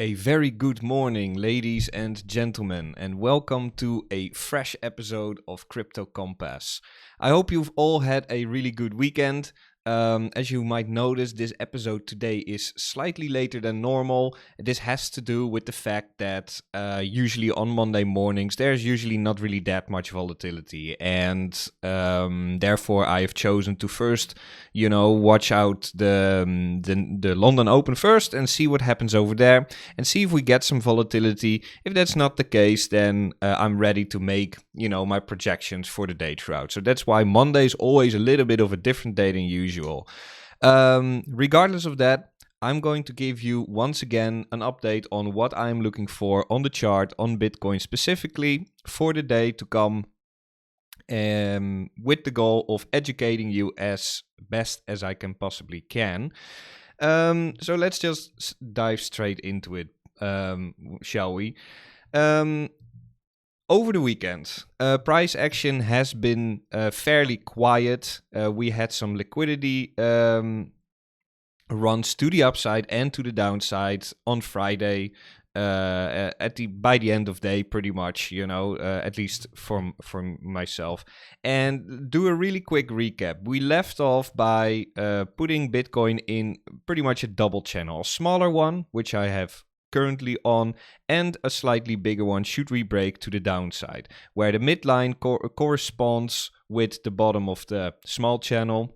A very good morning, ladies and gentlemen, and welcome to a fresh episode of Crypto Compass. I hope you've all had a really good weekend. As you might notice, this episode today is slightly later than normal. This has to do with the fact that usually on Monday mornings there's usually not really that much volatility, and therefore I've chosen to first, watch out the London Open first and see what happens over there, and see if we get some volatility. If that's not the case, then I'm ready to make my projections for the day throughout. So that's why Monday is always a little bit of a different day than usual. Regardless of that, I'm going to give you once again an update on what I'm looking for on the chart on Bitcoin specifically for the day to come, with the goal of educating you as best as I can possibly can. So let's just dive straight into it, shall we? Over the weekend, price action has been fairly quiet. We had some liquidity runs to the upside and to the downside on Friday. By the end of day, pretty much, at least from myself. And do a really quick recap. We left off by putting Bitcoin in pretty much a double channel, a smaller one, which I have currently on, and a slightly bigger one should we break to the downside, where the midline corresponds with the bottom of the small channel,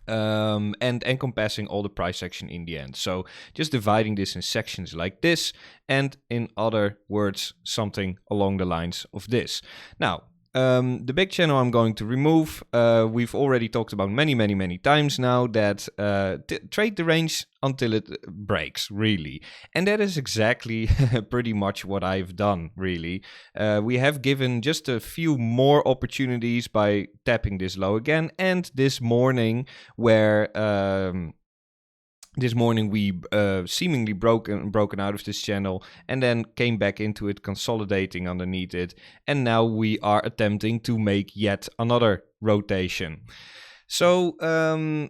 and encompassing all the price action in the end. So just dividing this in sections like this, and in other words, something along the lines of this. Now, the big channel I'm going to remove. We've already talked about many times now that trade the range until it breaks, really. And that is exactly pretty much what I've done, really. We have given just a few more opportunities by tapping this low again, and this morning where... This morning we seemingly broken out of this channel and then came back into it, consolidating underneath it. And now we are attempting to make yet another rotation. So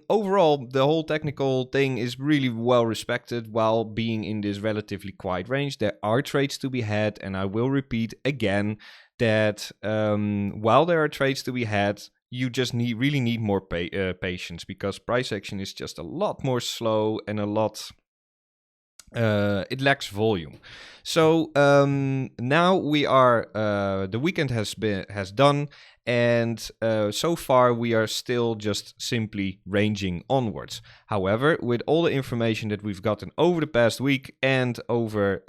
overall, the whole technical thing is really well respected while being in this relatively quiet range. There are trades to be had, and I will repeat again that while there are trades to be had, you just really need more patience, because price action is just a lot more slow and a lot... it lacks volume. So now we are... the weekend has done, and so far we are still just simply ranging onwards. However, with all the information that we've gotten over the past week and over...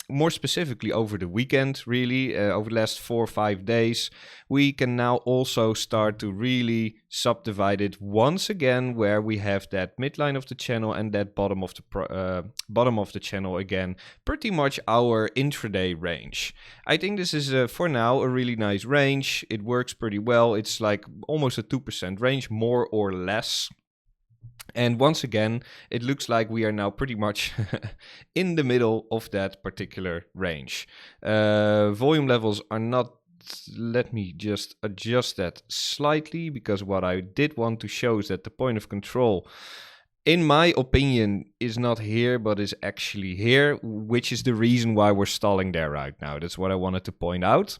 more specifically over the weekend, really, over the last 4 or 5 days, we can now also start to really subdivide it once again, where we have that midline of the channel and that bottom of the channel again, pretty much our intraday range. I think this is, for now, a really nice range. It works pretty well. It's like almost a 2% range, more or less. And once again, it looks like we are now pretty much in the middle of that particular range. Volume levels are not... Let me just adjust that slightly, because what I did want to show is that the point of control, in my opinion, is not here, but is actually here, which is the reason why we're stalling there right now. That's what I wanted to point out.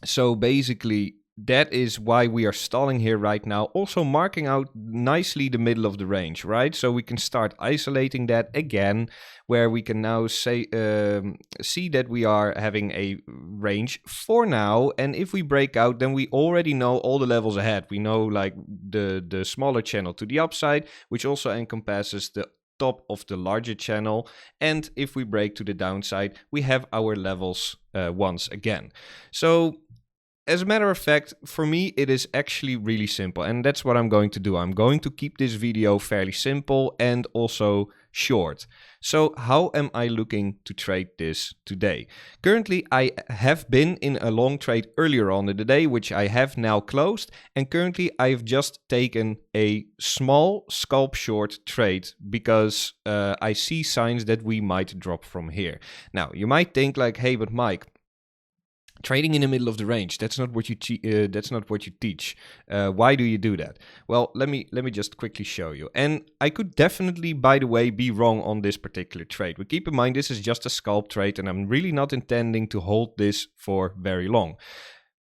So basically... that is why we are stalling here right now, also marking out nicely the middle of the range, right? So we can start isolating that again, where we can now see that we are having a range for now. And if we break out, then we already know all the levels ahead. We know like the smaller channel to the upside, which also encompasses the top of the larger channel. And if we break to the downside, we have our levels once again. So... as a matter of fact, for me, it is actually really simple, and that's what I'm going to do. I'm going to keep this video fairly simple and also short. So how am I looking to trade this today? Currently, I have been in a long trade earlier on in the day, which I have now closed, and currently I've just taken a small scalp short trade because I see signs that we might drop from here. Now, you might think like, hey, but Mike, Trading in the middle of the range, that's not what you teach. Why do you do that? Well, let me just quickly show you. And I could definitely, by the way, be wrong on this particular trade. But keep in mind, this is just a scalp trade, and I'm really not intending to hold this for very long.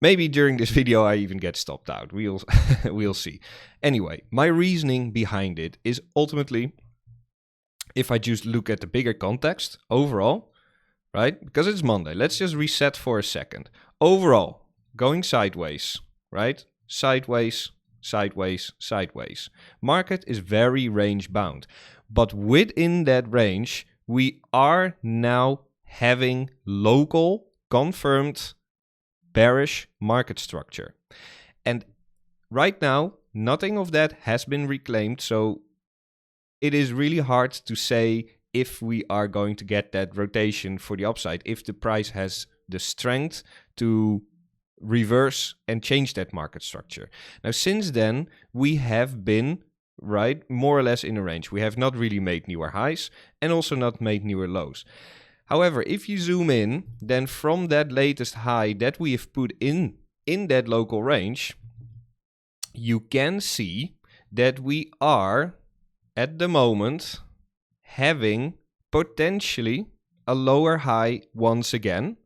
Maybe during this video I even get stopped out. We'll see. Anyway, my reasoning behind it is ultimately, if I just look at the bigger context overall, right? Because it's Monday. Let's just reset for a second. Overall, going sideways, right? Sideways, sideways, sideways. Market is very range bound. But within that range, we are now having local confirmed bearish market structure. And right now, nothing of that has been reclaimed. So it is really hard to say if we are going to get that rotation for the upside, if the price has the strength to reverse and change that market structure. Now, since then, we have been, right, more or less in a range. We have not really made newer highs and also not made newer lows. However, if you zoom in, then from that latest high that we have put in that local range, you can see that we are, at the moment, having potentially a lower high once again.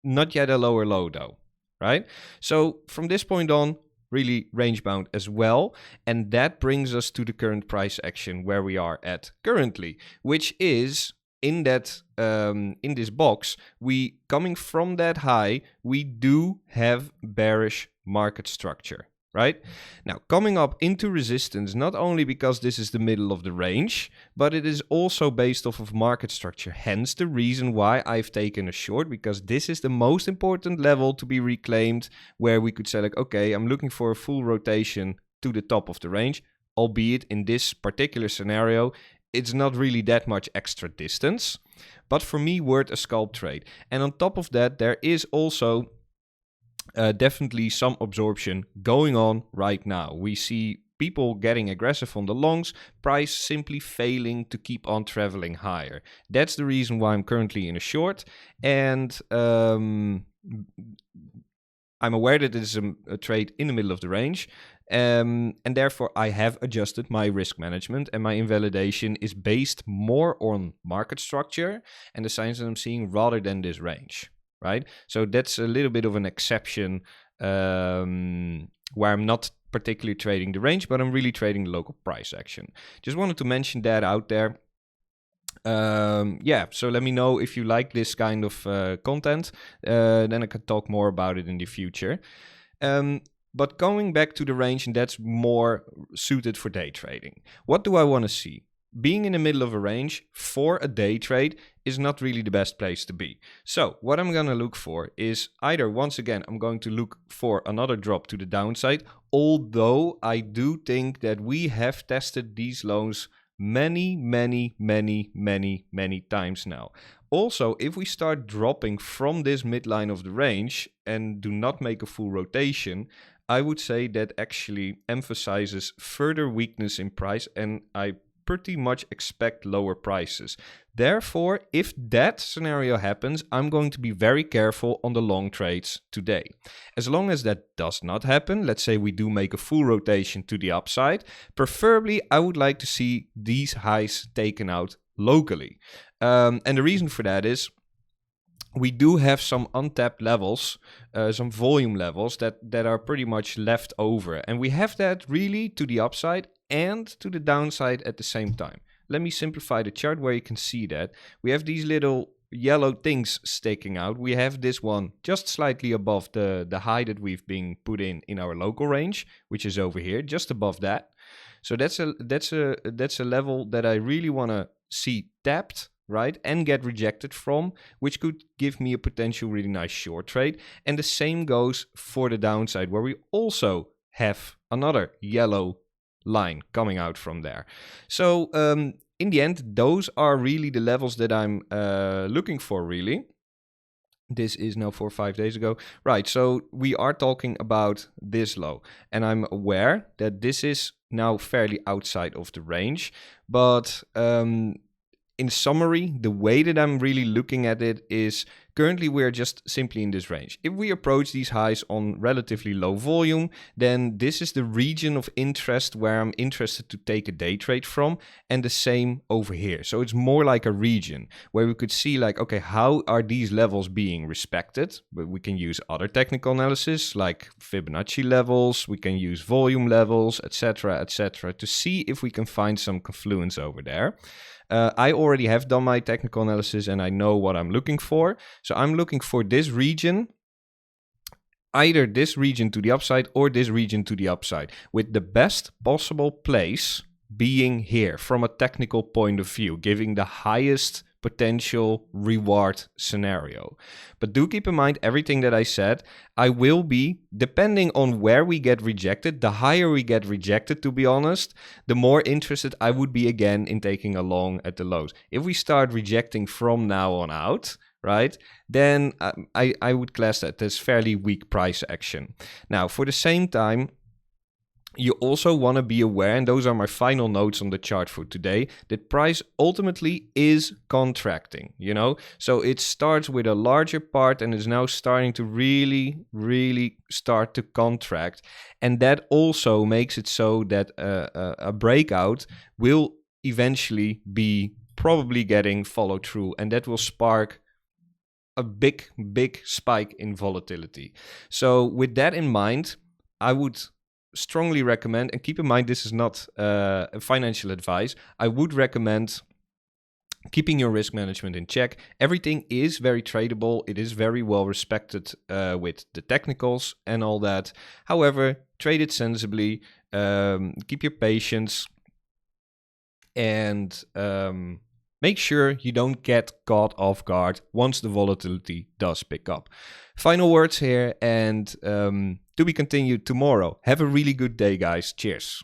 Not yet a lower low though, right? So from this point on, really range bound as well. And that brings us to the current price action where we are at currently, which is in that in this box, we coming from that high, we do have bearish market structure. Right? Now, coming up into resistance, not only because this is the middle of the range, but it is also based off of market structure. Hence the reason why I've taken a short, because this is the most important level to be reclaimed, where we could say like, okay, I'm looking for a full rotation to the top of the range, albeit in this particular scenario, it's not really that much extra distance, but for me, worth a scalp trade. And on top of that, there is also definitely some absorption going on right now. We see people getting aggressive on the longs, price simply failing to keep on traveling higher. That's the reason why I'm currently in a short, and I'm aware that this is a trade in the middle of the range, and therefore I have adjusted my risk management, and my invalidation is based more on market structure and the signs that I'm seeing rather than this range. Right? So that's a little bit of an exception where I'm not particularly trading the range, but I'm really trading the local price action. Just wanted to mention that out there. Yeah, so let me know if you like this kind of content. Then I can talk more about it in the future. But going back to the range, and that's more suited for day trading. What do I want to see? Being in the middle of a range for a day trade is not really the best place to be. So what I'm going to look for is either, once again, I'm going to look for another drop to the downside, although I do think that we have tested these lows many times now. Also, if we start dropping from this midline of the range and do not make a full rotation, I would say that actually emphasizes further weakness in price, and I pretty much expect lower prices. Therefore, if that scenario happens, I'm going to be very careful on the long trades today. As long as that does not happen, let's say we do make a full rotation to the upside, preferably I would like to see these highs taken out locally. And the reason for that is we do have some untapped levels, some volume levels that are pretty much left over. And we have that really to the upside and to the downside at the same time. Let me simplify the chart where you can see that. We have these little yellow things sticking out. We have this one just slightly above the high that we've been put in our local range, which is over here, just above that. So that's a level that I really want to see tapped, right, and get rejected from, which could give me a potential really nice short trade. And the same goes for the downside, where we also have another yellow line coming out from there. So in the end, those are really the levels that I'm looking for, really. This is now 4 or 5 days ago. Right, so we are talking about this low. And I'm aware that this is now fairly outside of the range. But in summary, the way that I'm really looking at it is Currently, we're just simply in this range. If we approach these highs on relatively low volume, then this is the region of interest where I'm interested to take a day trade from, and the same over here. So it's more like a region where we could see like, okay, how are these levels being respected? But we can use other technical analysis like Fibonacci levels, we can use volume levels, etc., to see if we can find some confluence over there. I already have done my technical analysis and I know what I'm looking for. So I'm looking for this region, either this region to the upside or this region to the upside, with the best possible place being here from a technical point of view, giving the highest potential reward scenario. But do keep in mind everything that I said. I will be, depending on where we get rejected, the higher we get rejected, to be honest, the more interested I would be again in taking a long at the lows. If we start rejecting from now on out, right, then I would class that as fairly weak price action. Now, for the same time, you also want to be aware, and those are my final notes on the chart for today, that price ultimately is contracting, you know? So it starts with a larger part and is now starting to really start to contract. And that also makes it so that a breakout will eventually be probably getting followed through, and that will spark a big spike in volatility. So with that in mind, I would strongly recommend, and keep in mind this is not financial advice, I would recommend keeping your risk management in check. Everything is very tradable. It is very well respected with the technicals and all that. However, trade it sensibly, keep your patience, and make sure you don't get caught off guard once the volatility does pick up. Final words here, and to be continued tomorrow. Have a really good day, guys. Cheers.